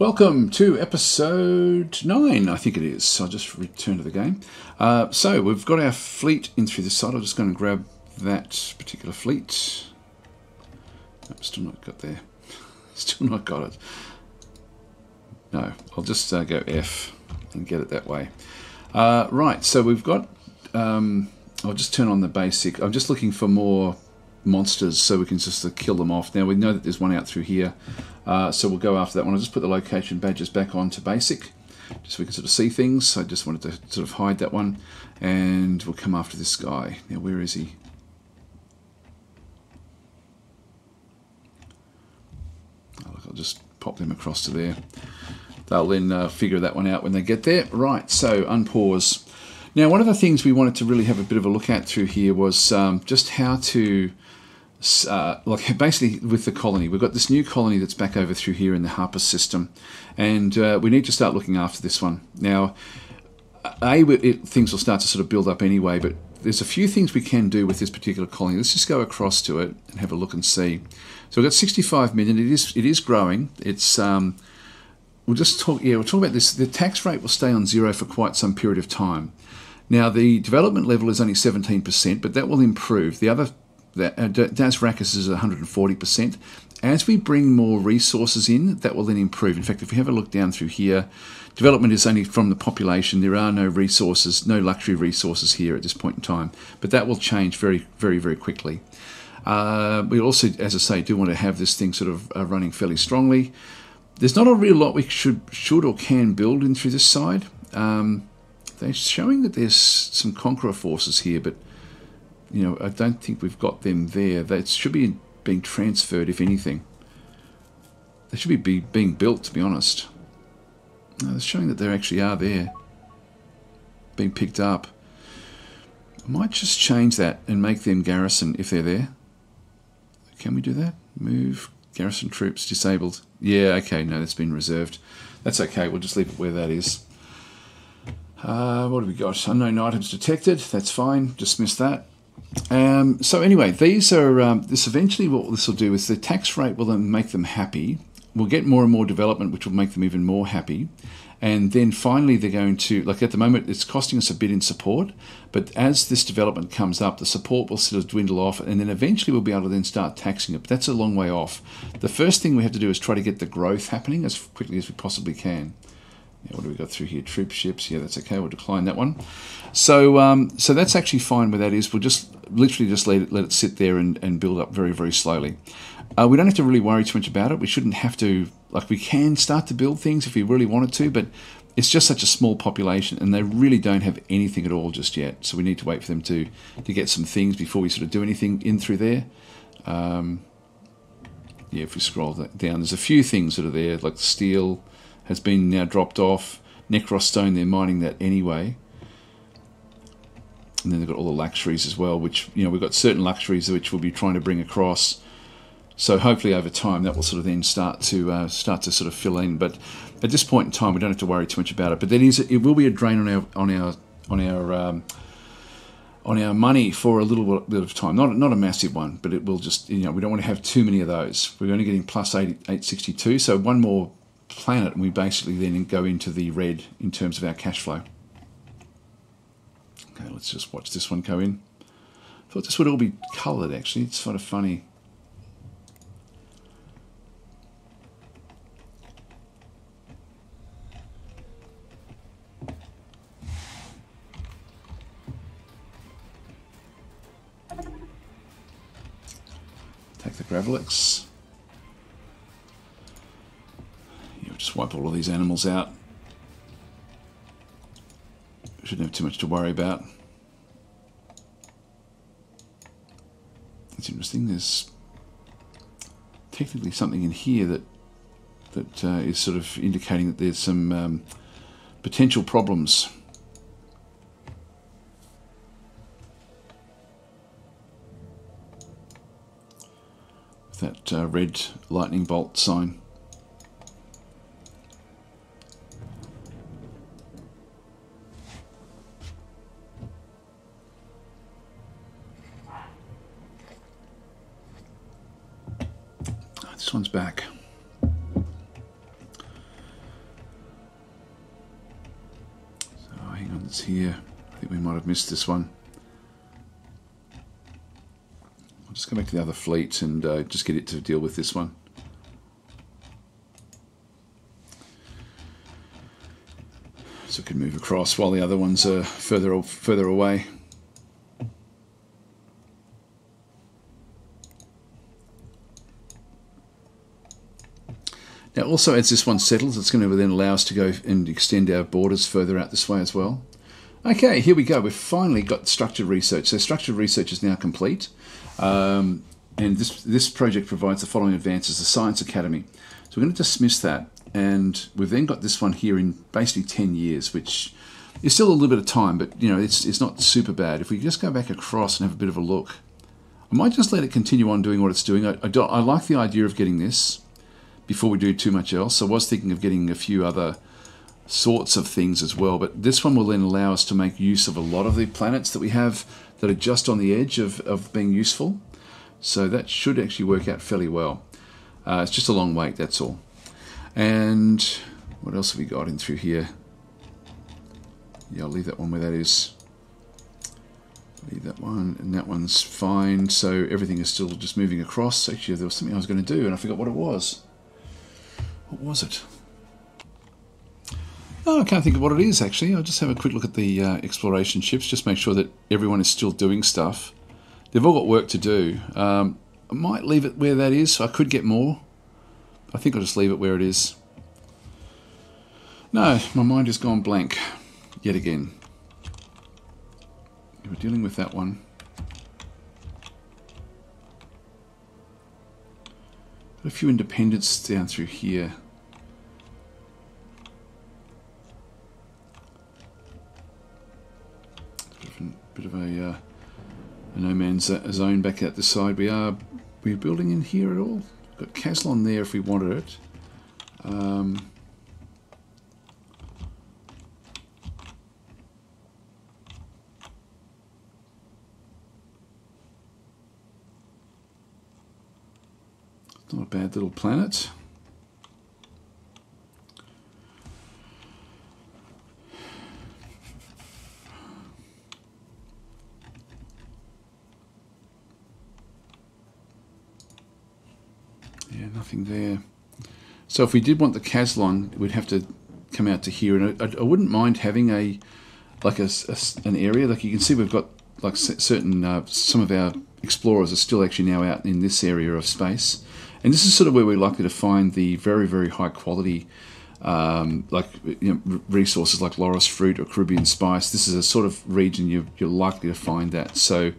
Welcome to episode 9, I think it is. I'll just return to the game. So we've got our fleet in through this side. I'm just going to grab that particular fleet. Nope, still not got there. Still not got it. No, I'll just go F and get it that way. Right, so we've got... I'll just turn on the basic. I'm just looking for more monsters so we can just kill them off. Now we know that there's one out through here, so we'll go after that one. I'll just put the location badges back on to basic just so we can sort of see things. I just wanted to sort of hide that one, and we'll come after this guy. Now where is he? Oh, look, I'll just pop them across to there. They'll then figure that one out when they get there. Right, so unpause. Now one of the things we wanted to really have a bit of a look at through here was just how to like basically with the colony. We've got this new colony that's back over through here in the Harper system, and we need to start looking after this one. Now, things will start to sort of build up anyway, but there's a few things we can do with this particular colony. Let's just go across to it and have a look and see. So we've got 65 million. It is growing. It's we'll just talk. Yeah, we'll talk about this. The tax rate will stay on 0 for quite some period of time. Now the development level is only 17%, but that will improve. The other Das Rackus is 140%. As we bring more resources in, that will then improve. In fact, if we have a look down through here, development is only from the population. There are no resources, no luxury resources here at this point in time. But that will change very, very, very quickly. We also, as I say, do want to have this thing sort of running fairly strongly. There's not a real lot we should or can build in through this side. They're showing that there's some Conqueror forces here, but you know, I don't think we've got them there. They should be being transferred, if anything. They should be being built, to be honest. No, they're showing that they actually are there, being picked up. I might just change that and make them garrison if they're there. Can we do that? Move garrison troops disabled. Yeah, okay, no, that's been reserved. That's okay, we'll just leave it where that is. What have we got? Unknown items detected. That's fine. Dismiss that. So anyway, these are this eventually what this will do is the tax rate will then make them happy. We'll get more and more development, which will make them even more happy. And then finally they're going to, like at the moment, it's costing us a bit in support, but as this development comes up, the support will sort of dwindle off, and then eventually we'll be able to then start taxing it. But that's a long way off. The first thing we have to do is try to get the growth happening as quickly as we possibly can. Yeah, what do we got through here? Troop ships. Yeah, that's okay. We'll decline that one. So so that's actually fine where that is. We'll just literally just let it sit there and build up very, very slowly. We don't have to really worry too much about it. We shouldn't have to, like we can start to build things if we really wanted to, but it's just such a small population and they really don't have anything at all just yet. So we need to wait for them to get some things before we sort of do anything in through there. Yeah, if we scroll down, there's a few things that are there, like the steel has been now dropped off. Necros stone, they're mining that anyway. And then they've got all the luxuries as well, which, you know, we've got certain luxuries which we'll be trying to bring across. So hopefully over time that will sort of then start to sort of fill in. But at this point in time, we don't have to worry too much about it. But it will be a drain on our money for a little bit of time. Not a massive one, but it will just, you know, we don't want to have too many of those. We're only getting plus 862, so one more planet and we basically then go into the red in terms of our cash flow. Okay, let's just watch this one go in. I thought this would all be coloured actually. It's sort of funny. Take the Gravelix. Just wipe all of these animals out. Shouldn't have too much to worry about. It's interesting. There's technically something in here that is sort of indicating that there's some potential problems. With that red lightning bolt sign. This one's back. It's here. I think we might have missed this one. I'll just go back to the other fleet and just get it to deal with this one. So it can move across while the other ones are further away. Now also as this one settles, it's going to then allow us to go and extend our borders further out this way as well. Okay, here we go. We've finally got structured research. So structured research is now complete. And this project provides the following advances: the Science Academy. So we're going to dismiss that. And we've then got this one here in basically 10 years, which is still a little bit of time, but you know, it's not super bad. If we just go back across and have a bit of a look, I might just let it continue on doing what it's doing. I like the idea of getting this before we do too much else. I was thinking of getting a few other sorts of things as well, but this one will then allow us to make use of a lot of the planets that we have that are just on the edge of being useful. So that should actually work out fairly well. It's just a long wait, that's all. And what else have we got in through here? Yeah, I'll leave that one where that is. Leave that one, and that one's fine. So everything is still just moving across. Actually, there was something I was going to do, and I forgot what it was. What was it? Oh, I can't think of what it is, actually. I'll just have a quick look at the exploration ships, just make sure that everyone is still doing stuff. They've all got work to do. I might leave it where that is. I could get more. I think I'll just leave it where it is. No, my mind has gone blank yet again. We're dealing with that one. Got a few independents down through here. Bit of a no man's zone back out this side. We're building in here at all. Got Caslon there if we wanted it. Not a bad little planet. Yeah, nothing there. So if we did want the Caslon, we'd have to come out to here, and I wouldn't mind having an area. Like you can see, we've got like certain some of our explorers are still actually now out in this area of space, and this is sort of where we're likely to find the very, very high quality resources like Loris fruit or Caribbean spice. This is a sort of region you're likely to find that. So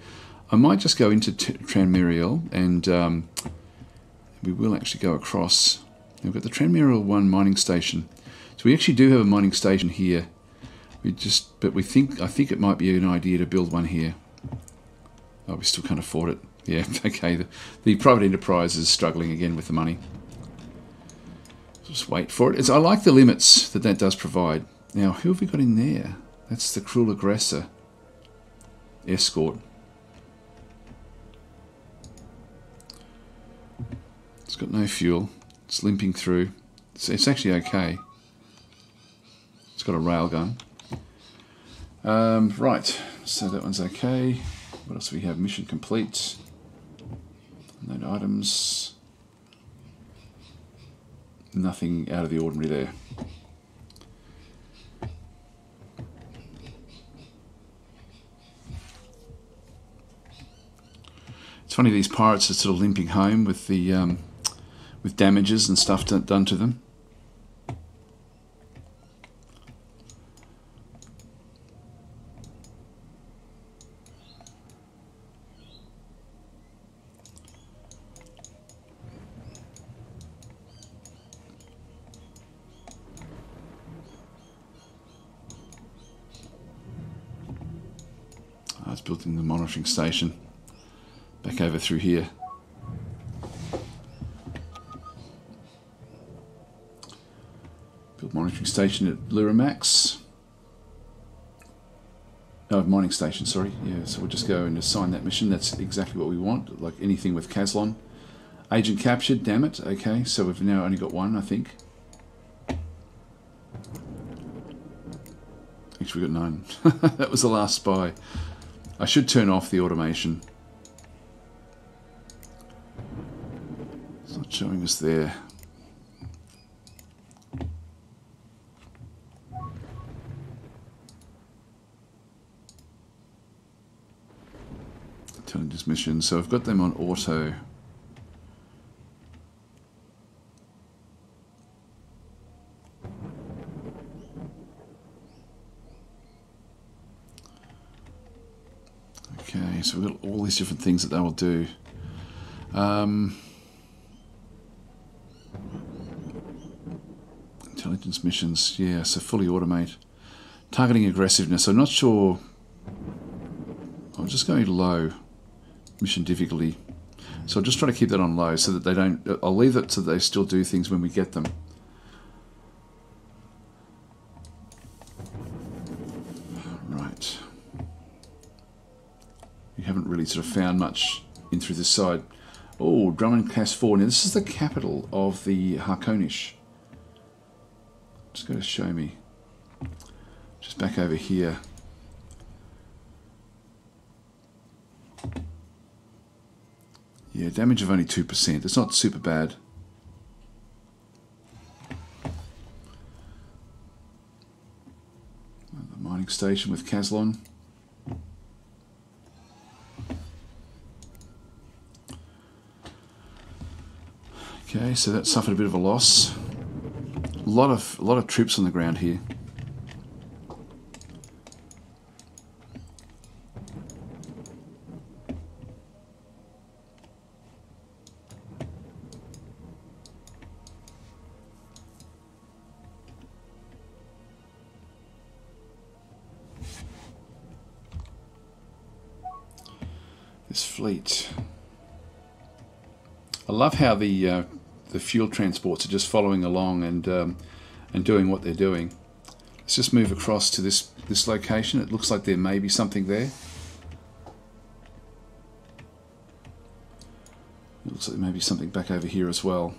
I might just go into Tranmeriel, and we will actually go across. We've got the Tranmeriel 1 mining station. So we actually do have a mining station here. I think it might be an idea to build one here. Oh, we still can't afford it. Yeah, okay. The private enterprise is struggling again with the money. Just wait for it. I like the limits that does provide. Now, who have we got in there? That's the Cruel Aggressor escort. It's got no fuel. It's limping through. It's actually okay. It's got a railgun. Right, so that one's okay. What else do we have? Mission complete. Note items. Nothing out of the ordinary there. It's funny, these pirates are sort of limping home with the with damages and stuff done to them. It's building the monitoring station back over through here. Build monitoring station at Luramax. No, mining station, sorry. Yeah, so we'll just go and assign that mission. That's exactly what we want, like anything with Caslon. Agent captured, damn it. Okay, so we've now only got one, I think. Actually, we got none. That was the last spy. I should turn off the automation. It's not showing us there. Intelligence missions. So I've got them on auto. Okay, so we've got all these different things that they will do. Intelligence missions, yeah, so fully automate. Targeting aggressiveness, I'm not sure. I'm just going low. Mission difficulty. So I'll just try to keep that on low so that they don't. I'll leave it so that they still do things when we get them. Right. We haven't really sort of found much in through this side. Oh, Drummond Class 4. Now this is the capital of the Harkonish. Just got to show me. Just back over here. Yeah, damage of only 2%. It's not super bad. The mining station with Caslon. Okay, so that suffered a bit of a loss. A lot of troops on the ground here. This fleet. I love how the fuel transports are just following along and doing what they're doing. Let's just move across to this location. It looks like there may be something there. It looks like there may be something back over here as well.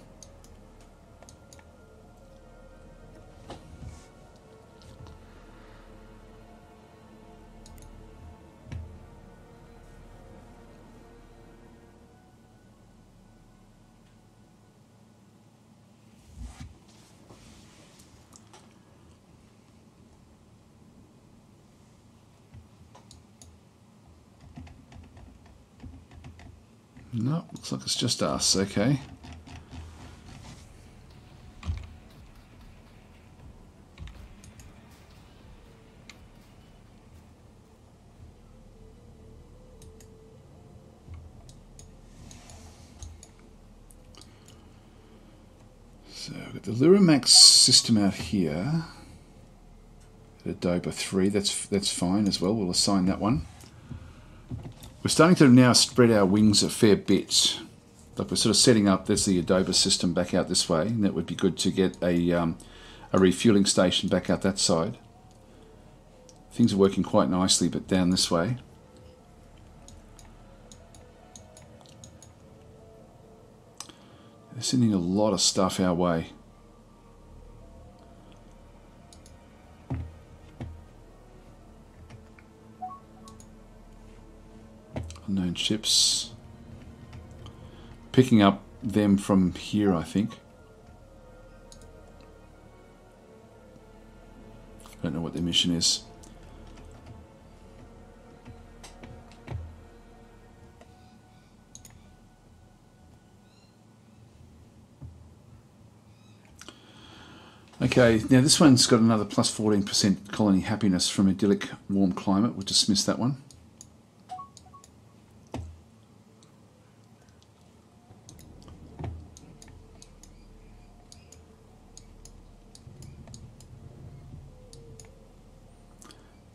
No, looks like it's just us, okay. So we've got the Luramax system out here. At Adoba 3, that's fine as well. We'll assign that one. We're starting to now spread our wings a fair bit. Like we're sort of setting up, there's the Adoba system back out this way, and that would be good to get a refueling station back out that side. Things are working quite nicely, but down this way. They're sending a lot of stuff our way. Unknown ships. Picking up them from here, I think. I don't know what their mission is. Okay, now this one's got another plus 14% colony happiness from idyllic warm climate. We'll dismiss that one.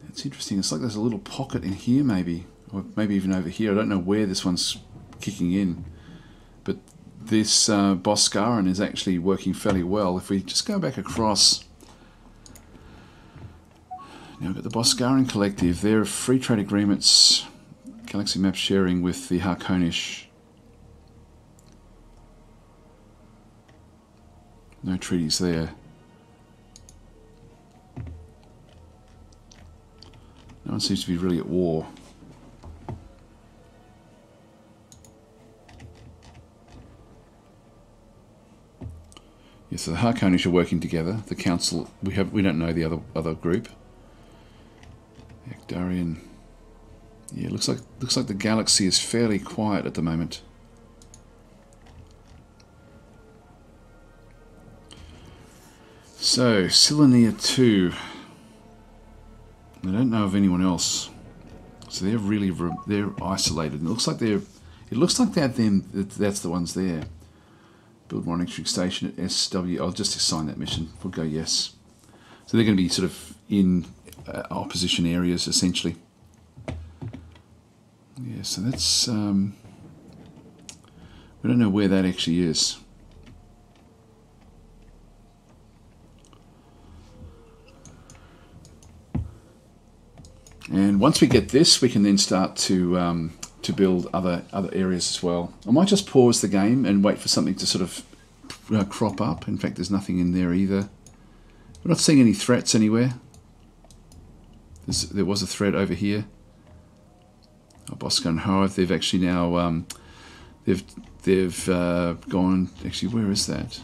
It's interesting. It's like there's a little pocket in here, maybe, or maybe even over here. I don't know where this one's kicking in, but this Boscaran is actually working fairly well. If we just go back across, now we've got the Boscaran Collective. They're free trade agreements, galaxy map sharing with the Harkonish. No treaties there. No one seems to be really at war. Yeah, so the Harkonish are working together. The council, we don't know the other group. Ackdarian. Yeah, looks like the galaxy is fairly quiet at the moment. So Cyllenia 2. I don't know of anyone else. So they're really they're isolated. And it looks like they're them. That's the ones there. Build monitoring station at SW. I'll just assign that mission. We'll go yes. So they're going to be sort of in opposition areas essentially. Yeah, so that's we don't know where that actually is. And once we get this, we can then start to build other areas as well. I might just pause the game and wait for something to sort of crop up. In fact, there's nothing in there either. We're not seeing any threats anywhere. There was a threat over here. Bosco and Hive, they've actually now they've gone. Actually, where is that?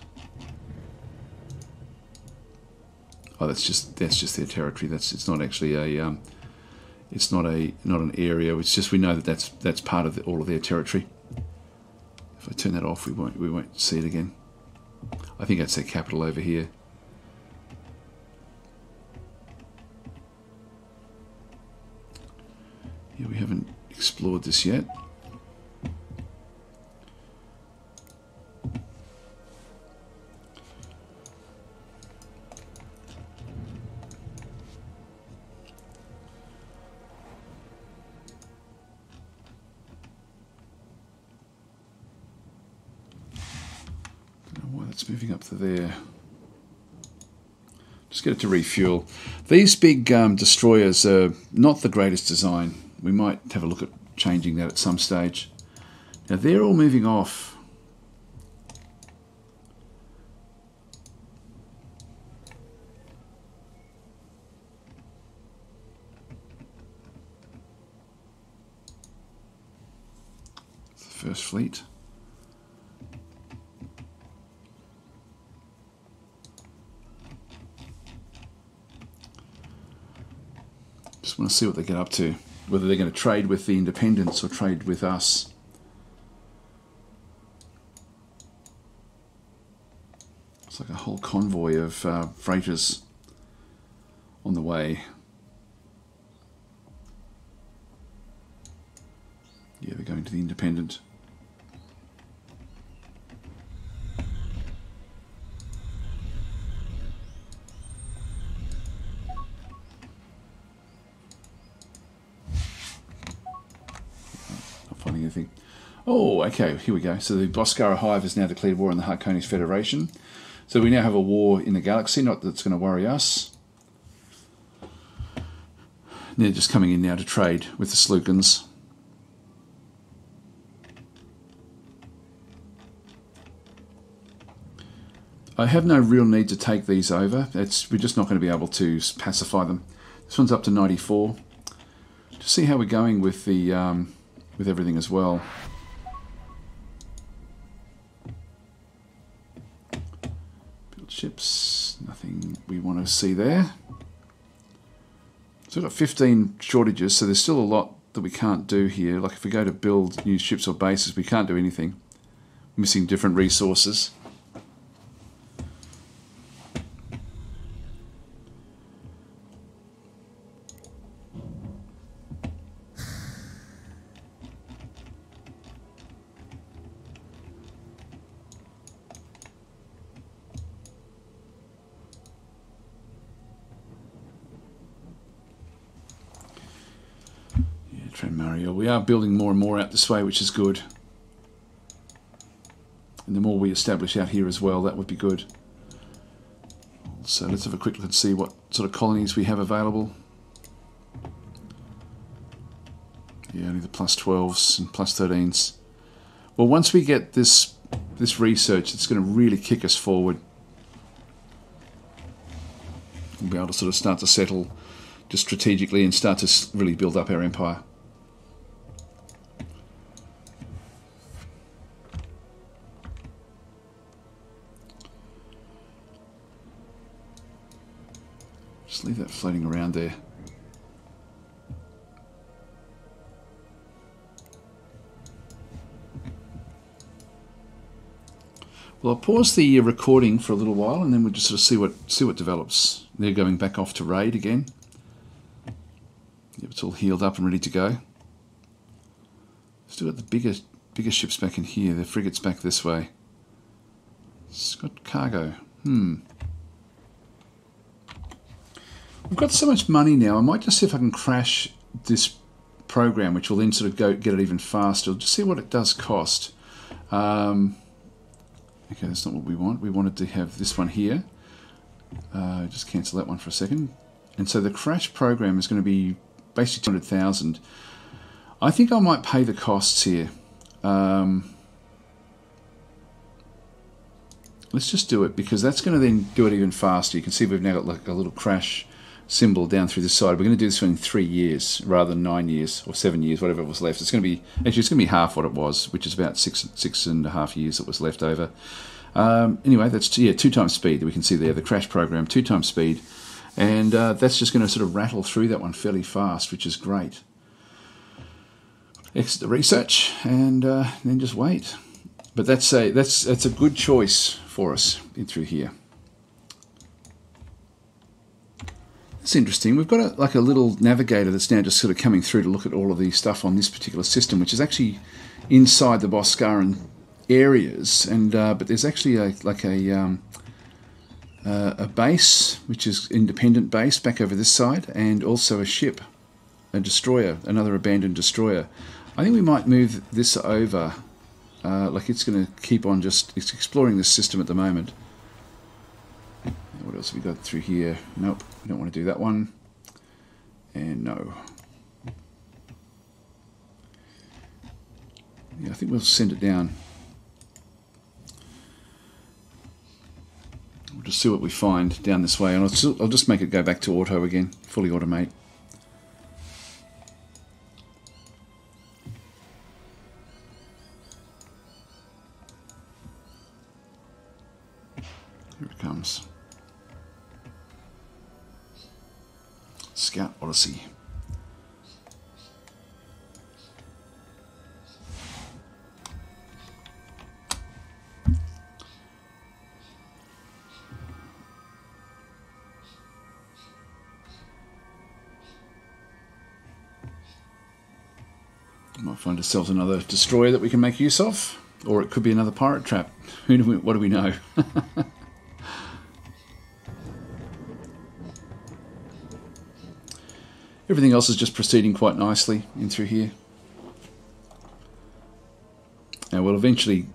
Oh, that's just their territory. It's not actually a it's not an area. It's just we know that that's part of all of their territory. If I turn that off, we won't see it again. I think that's their capital over here. Yeah, we haven't explored this yet. It's moving up to there. Just get it to refuel. These big destroyers are not the greatest design. We might have a look at changing that at some stage. Now they're all moving off. It's the first fleet. Just want to see what they get up to. Whether they're going to trade with the independents or trade with us. It's like a whole convoy of freighters on the way. Yeah, they're going to the independent. Anything. Oh, okay, here we go. So the Boscara Hive has now declared war on the Harkonish Federation. So we now have a war in the galaxy, not that it's going to worry us. They're just coming in now to trade with the Slookans. I have no real need to take these over. We're just not going to be able to pacify them. This one's up to 94. Just see how we're going with the with everything as well. Build ships, nothing we want to see there. So we've got 15 shortages, so there's still a lot that we can't do here. Like if we go to build new ships or bases, we can't do anything. Missing different resources. We are building more and more out this way, which is good. And the more we establish out here as well, that would be good. So let's have a quick look and see what sort of colonies we have available. Yeah, only the +12s and +13s. Well, once we get this research, it's going to really kick us forward. We'll be able to sort of start to settle just strategically and start to really build up our empire. Just leave that floating around there. Well, I'll pause the recording for a little while, and then we'll just sort of see what develops. They're going back off to raid again. Yep, it's all healed up and ready to go. Still got the bigger ships back in here. The frigates back this way. It's got cargo. We've got so much money now. I might just see if I can crash this program, which will then sort of get it even faster. I'll just see what it does cost. Okay, that's not what we want. We wanted to have this one here. Just cancel that one for a second. And so the crash program is going to be basically 200,000. I think I might pay the costs here. Let's just do it, because that's going to then do it even faster. You can see we've now got like a little crash symbol down through the side. We're going to do this one in 3 years rather than 9 years or 7 years, whatever was left. It's going to be, actually it's going to be half what it was, which is about six and a half years that was left over. Anyway, that's 2 times speed that we can see there, the crash program, 2 times speed. And that's just going to sort of rattle through that one fairly fast, which is great. Exit the research and then just wait. But that's a good choice for us in through here. It's interesting. We've got like a little navigator that's now just sort of coming through to look at all of the stuff on this particular system, which is actually inside the Boscaran areas. And but there's actually a base, which is independent base back over this side, and also a ship, a destroyer, another abandoned destroyer. I think we might move this over. Like it's going to keep on it's exploring this system at the moment. What else have we got through here? Nope, we don't want to do that one. And no. Yeah, I think we'll send it down. We'll just see what we find down this way, and I'll just make it go back to auto again, fully automate. Here it comes. Scout Odyssey. Might find ourselves another destroyer that we can make use of, or it could be another pirate trap. What do we know? Everything else is just proceeding quite nicely in through here. Now we'll eventually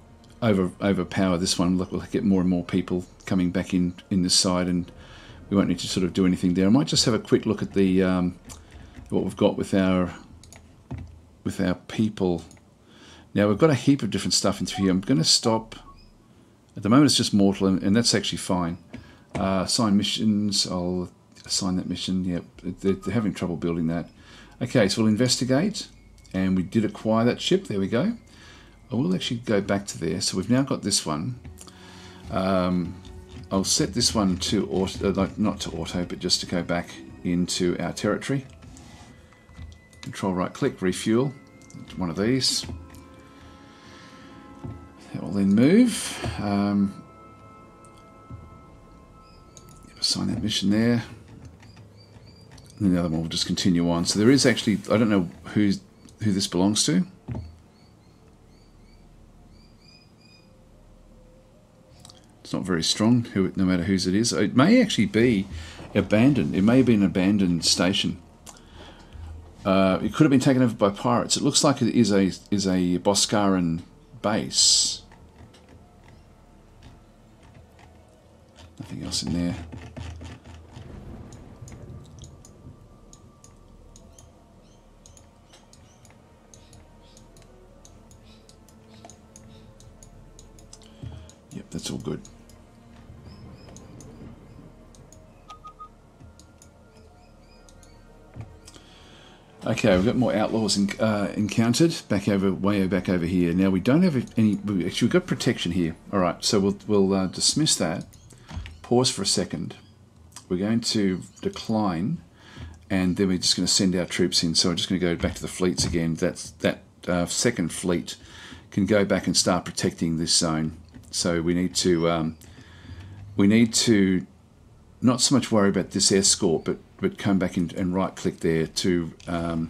overpower this one. Look, we'll get more and more people coming back in this side, and we won't need to sort of do anything there. I might just have a quick look at the what we've got with our people. Now we've got a heap of different stuff in through here. I'm going to stop. At the moment it's just mortal, and that's actually fine. Assign missions. I'll assign that mission. Yep, they're having trouble building that. Okay, so we'll investigate, and we did acquire that ship. There we go. I will actually go back to there. So we've now got this one. I'll set this one to auto, not to auto, but just to go back into our territory. Control right click, refuel. One of these. That will then move. Assign that mission there. And then the other one will just continue on. So there is actually, I don't know who this belongs to. It's not very strong, no matter whose it is. It may actually be abandoned. It may have been an abandoned station. It could have been taken over by pirates. It looks like it is a Boscaran base. Nothing else in there. Yep, that's all good. Okay, we've got more outlaws encountered way back over here. Now we don't have any. Actually, we've got protection here. All right, so we'll dismiss that. Pause for a second. We're going to decline, and then we're just going to send our troops in. So I'm just going to go back to the fleets again. That second fleet can go back and start protecting this zone. So we need to not so much worry about this escort, but come back and right click there to. I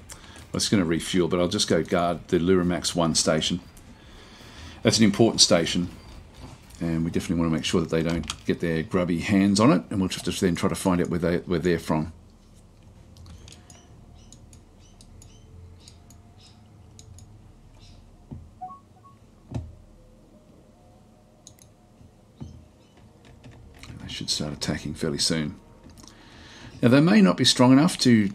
was going to refuel, but I'll just go guard the Luramax 1 station. That's an important station. And we definitely want to make sure that they don't get their grubby hands on it, and we'll just then try to find out where they're from. They should start attacking fairly soon. Now they may not be strong enough to.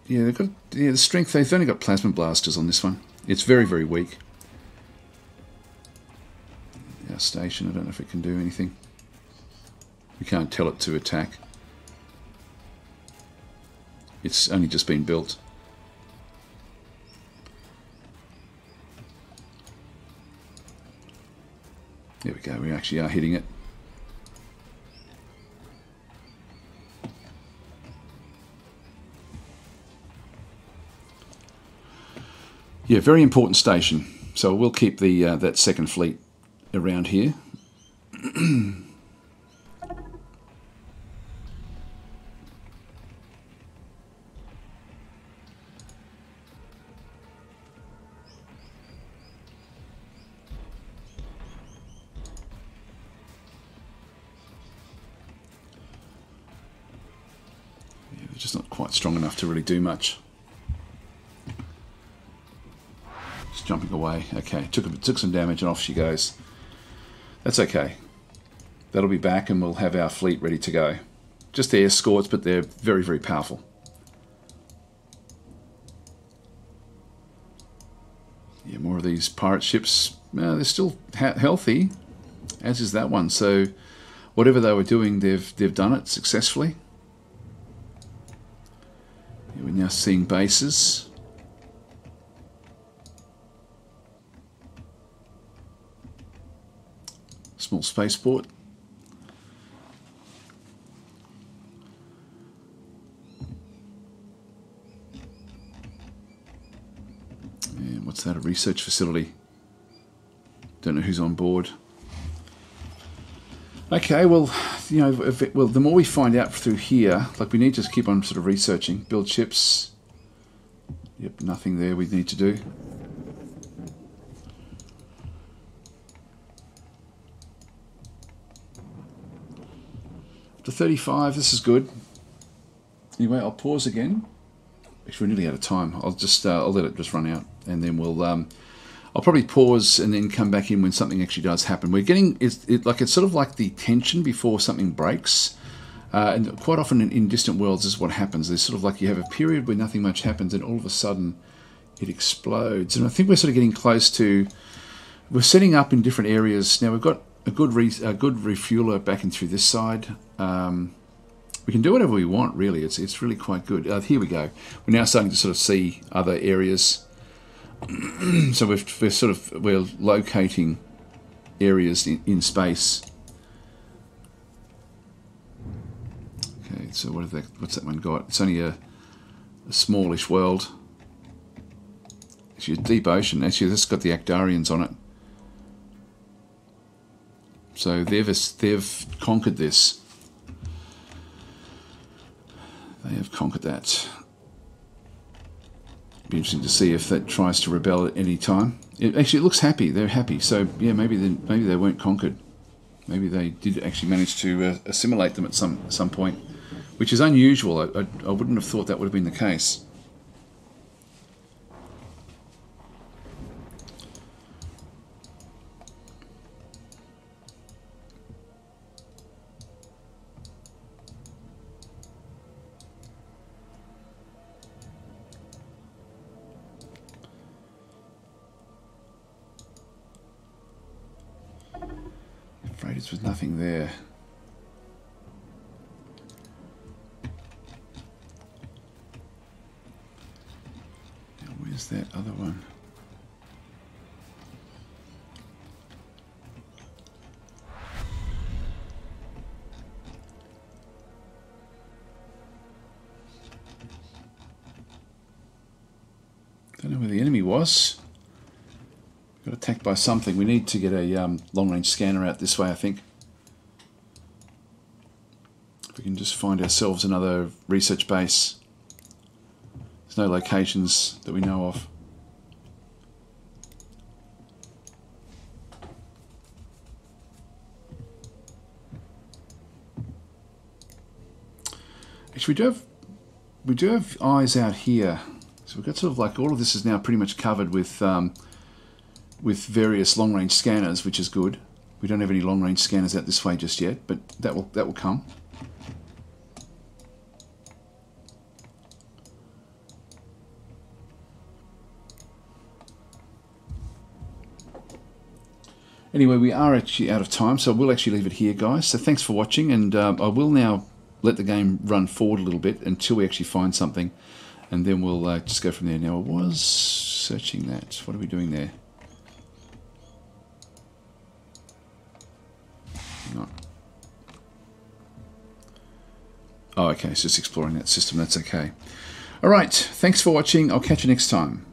Yeah, they've got the strength. They've only got plasma blasters on this one. It's very, very weak. Our station, I don't know if it can do anything. We can't tell it to attack. It's only just been built. There we go, we actually are hitting it. Yeah, very important station. So we'll keep the that second fleet around here. Yeah, they're just not quite strong enough to really do much. Just jumping away. Okay, took some damage and off she goes. That's okay. That'll be back and we'll have our fleet ready to go. Just the escorts, but they're very, very powerful. Yeah, more of these pirate ships. They're still healthy, as is that one. So whatever they were doing, they've done it successfully. Yeah, we're now seeing bases. Small spaceport. And what's that? A research facility. Don't know who's on board. Okay, well, you know, the more we find out through here, like we need to keep on sort of researching. Build ships. Yep, nothing there we need to do. To 35, this is good. Anyway, I'll pause again. Actually, we're nearly out of time. I'll let it just run out, and then I'll probably pause and then come back in when something actually does happen. We're getting it's sort of like the tension before something breaks, and quite often in distant worlds this is what happens. There's sort of like you have a period where nothing much happens, and all of a sudden it explodes. And I think we're sort of getting close to. We're setting up in different areas now. We've got a good refueler back in through this side. We can do whatever we want, really. It's really quite good. Here we go. We're now starting to sort of see other areas. So we're locating areas in space. Okay, so what's that one got? It's only a smallish world. Actually, a deep ocean. Actually, this has got the Actarians on it. So they've conquered this. They have conquered that. Be interesting to see if that tries to rebel at any time. It looks happy. They're happy. So yeah, maybe they weren't conquered. Maybe they did actually manage to assimilate them at some point, which is unusual. I wouldn't have thought that would have been the case. Freighters with nothing there. that other one? Don't know where the enemy was. Got attacked by something. We need to get a long-range scanner out this way, I think. If we can just find ourselves another research base. There's no locations that we know of. Actually, we do have eyes out here. So we've got sort of like all of this is now pretty much covered with various long-range scanners, which is good. We don't have any long-range scanners out this way just yet, but that will come. Anyway, we are actually out of time, so we'll actually leave it here, guys. So thanks for watching, and I will now let the game run forward a little bit until we actually find something, and then we'll just go from there. Now, I was searching that. What are we doing there? No. Oh, okay, it's just exploring that system. That's okay. All right, thanks for watching. I'll catch you next time.